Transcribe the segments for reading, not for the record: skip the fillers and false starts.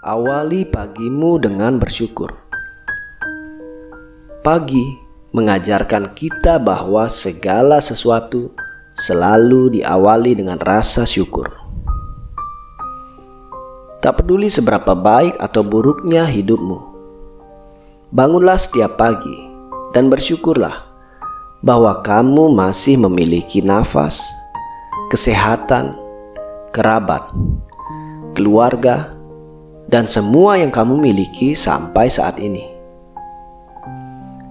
Awali pagimu dengan bersyukur. Pagi mengajarkan kita bahwa segala sesuatu selalu diawali dengan rasa syukur. Tak peduli seberapa baik atau buruknya hidupmu, bangunlah setiap pagi dan bersyukurlah bahwa kamu masih memiliki nafas, kesehatan, kerabat, keluarga, dan semua yang kamu miliki sampai saat ini.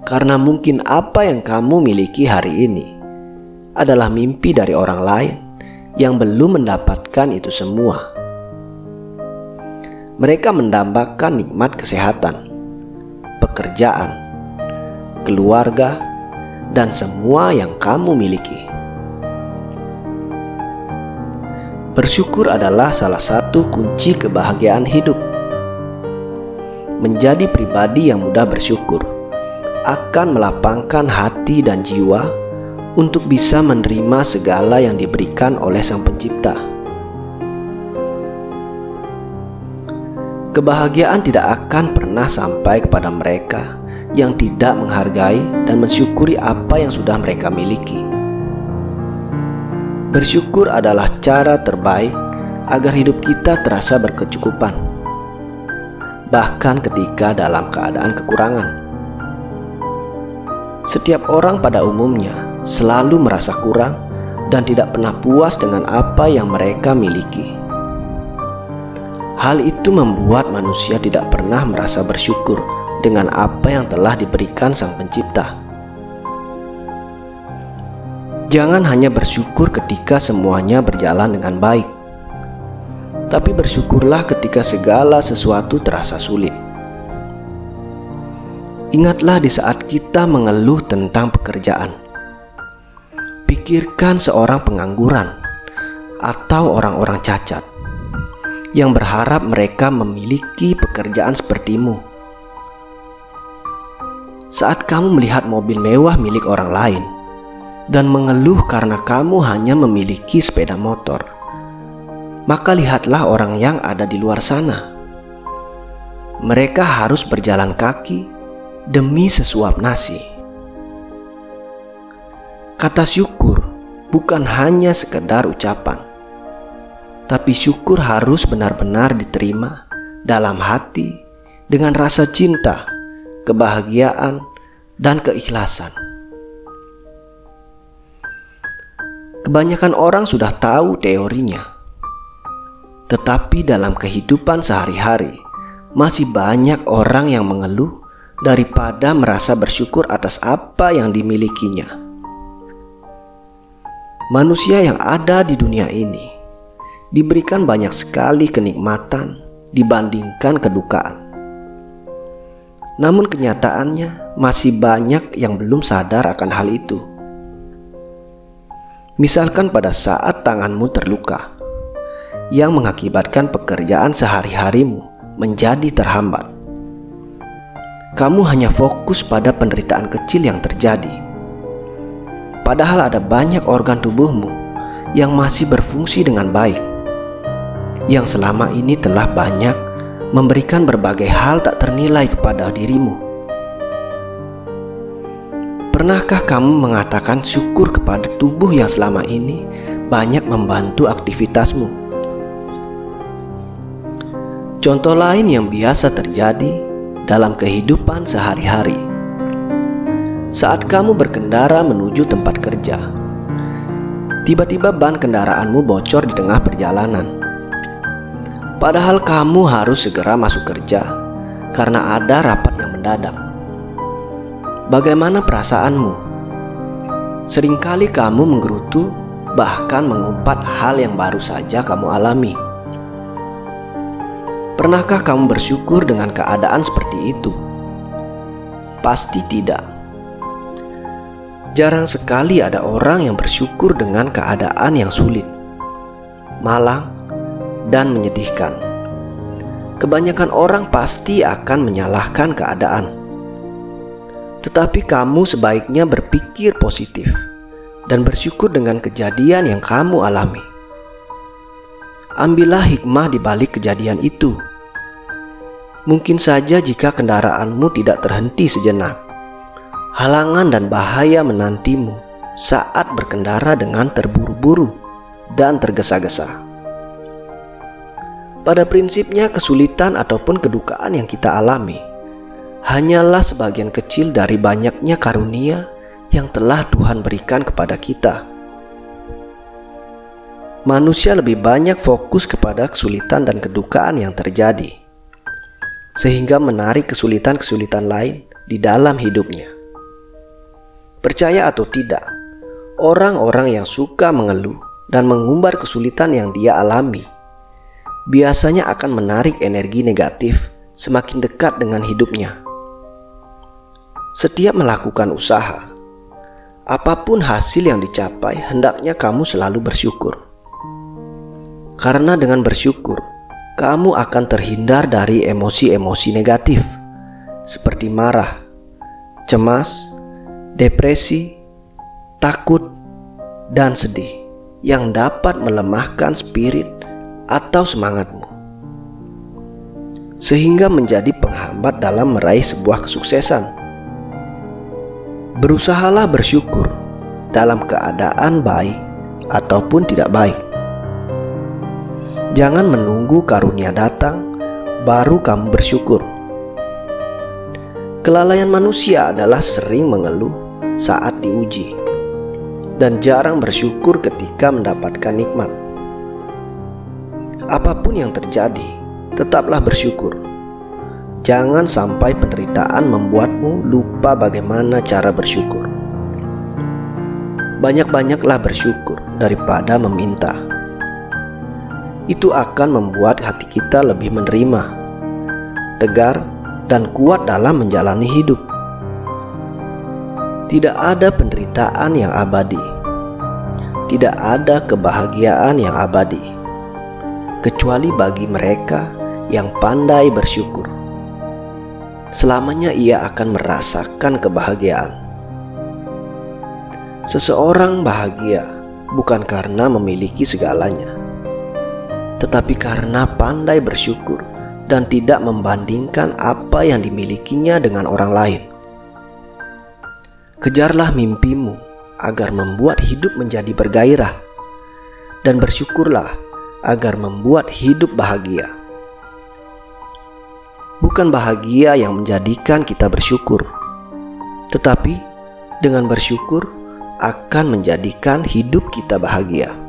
Karena mungkin apa yang kamu miliki hari ini adalah mimpi dari orang lain yang belum mendapatkan itu semua. Mereka mendambakan nikmat kesehatan, pekerjaan, keluarga, dan semua yang kamu miliki. Bersyukur adalah salah satu kunci kebahagiaan hidup. Menjadi pribadi yang mudah bersyukur akan melapangkan hati dan jiwa untuk bisa menerima segala yang diberikan oleh Sang Pencipta. Kebahagiaan tidak akan pernah sampai kepada mereka yang tidak menghargai dan mensyukuri apa yang sudah mereka miliki. Bersyukur adalah cara terbaik agar hidup kita terasa berkecukupan, bahkan ketika dalam keadaan kekurangan. Setiap orang pada umumnya selalu merasa kurang dan tidak pernah puas dengan apa yang mereka miliki. Hal itu membuat manusia tidak pernah merasa bersyukur dengan apa yang telah diberikan Sang Pencipta. Jangan hanya bersyukur ketika semuanya berjalan dengan baik, tapi bersyukurlah ketika segala sesuatu terasa sulit. Ingatlah di saat kita mengeluh tentang pekerjaan. Pikirkan seorang pengangguran atau orang-orang cacat yang berharap mereka memiliki pekerjaan sepertimu. Saat kamu melihat mobil mewah milik orang lain dan mengeluh karena kamu hanya memiliki sepeda motor, maka lihatlah orang yang ada di luar sana. Mereka harus berjalan kaki demi sesuap nasi. Kata syukur bukan hanya sekedar ucapan, tapi syukur harus benar-benar diterima dalam hati dengan rasa cinta, kebahagiaan, dan keikhlasan. Kebanyakan orang sudah tahu teorinya, tetapi dalam kehidupan sehari-hari masih banyak orang yang mengeluh daripada merasa bersyukur atas apa yang dimilikinya. Manusia yang ada di dunia ini diberikan banyak sekali kenikmatan dibandingkan kedukaan. Namun kenyataannya masih banyak yang belum sadar akan hal itu. Misalkan pada saat tanganmu terluka, yang mengakibatkan pekerjaan sehari-harimu menjadi terhambat. Kamu hanya fokus pada penderitaan kecil yang terjadi, padahal ada banyak organ tubuhmu yang masih berfungsi dengan baik, yang selama ini telah banyak memberikan berbagai hal tak ternilai kepada dirimu. Pernahkah kamu mengatakan syukur kepada tubuh yang selama ini banyak membantu aktivitasmu? Contoh lain yang biasa terjadi dalam kehidupan sehari-hari. Saat kamu berkendara menuju tempat kerja, tiba-tiba ban kendaraanmu bocor di tengah perjalanan. Padahal kamu harus segera masuk kerja karena ada rapat yang mendadak. Bagaimana perasaanmu? Seringkali kamu menggerutu, bahkan mengumpat hal yang baru saja kamu alami. Pernahkah kamu bersyukur dengan keadaan seperti itu? Pasti tidak. Jarang sekali ada orang yang bersyukur dengan keadaan yang sulit, malang, dan menyedihkan. Kebanyakan orang pasti akan menyalahkan keadaan. Tetapi kamu sebaiknya berpikir positif dan bersyukur dengan kejadian yang kamu alami. Ambillah hikmah di balik kejadian itu. Mungkin saja jika kendaraanmu tidak terhenti sejenak, halangan dan bahaya menantimu saat berkendara dengan terburu-buru dan tergesa-gesa. Pada prinsipnya, kesulitan ataupun kedukaan yang kita alami hanyalah sebagian kecil dari banyaknya karunia yang telah Tuhan berikan kepada kita. Manusia lebih banyak fokus kepada kesulitan dan kedukaan yang terjadi, sehingga menarik kesulitan-kesulitan lain di dalam hidupnya. Percaya atau tidak, orang-orang yang suka mengeluh dan mengumbar kesulitan yang dia alami biasanya akan menarik energi negatif semakin dekat dengan hidupnya. Setiap melakukan usaha, apapun hasil yang dicapai, hendaknya kamu selalu bersyukur. Karena dengan bersyukur, kamu akan terhindar dari emosi-emosi negatif seperti marah, cemas, depresi, takut, dan sedih yang dapat melemahkan spirit atau semangatmu, sehingga menjadi penghambat dalam meraih sebuah kesuksesan. Berusahalah bersyukur dalam keadaan baik ataupun tidak baik. Jangan menunggu karunia datang baru kamu bersyukur. Kelalaian manusia adalah sering mengeluh saat diuji dan jarang bersyukur ketika mendapatkan nikmat. Apapun yang terjadi, tetaplah bersyukur. Jangan sampai penderitaan membuatmu lupa bagaimana cara bersyukur. Banyak-banyaklah bersyukur daripada meminta. Itu akan membuat hati kita lebih menerima, tegar, dan kuat dalam menjalani hidup. Tidak ada penderitaan yang abadi. Tidak ada kebahagiaan yang abadi, kecuali bagi mereka yang pandai bersyukur. Selamanya ia akan merasakan kebahagiaan. Seseorang bahagia bukan karena memiliki segalanya, tetapi karena pandai bersyukur dan tidak membandingkan apa yang dimilikinya dengan orang lain. Kejarlah mimpimu agar membuat hidup menjadi bergairah, dan bersyukurlah agar membuat hidup bahagia. Bukan bahagia yang menjadikan kita bersyukur, tetapi dengan bersyukur akan menjadikan hidup kita bahagia.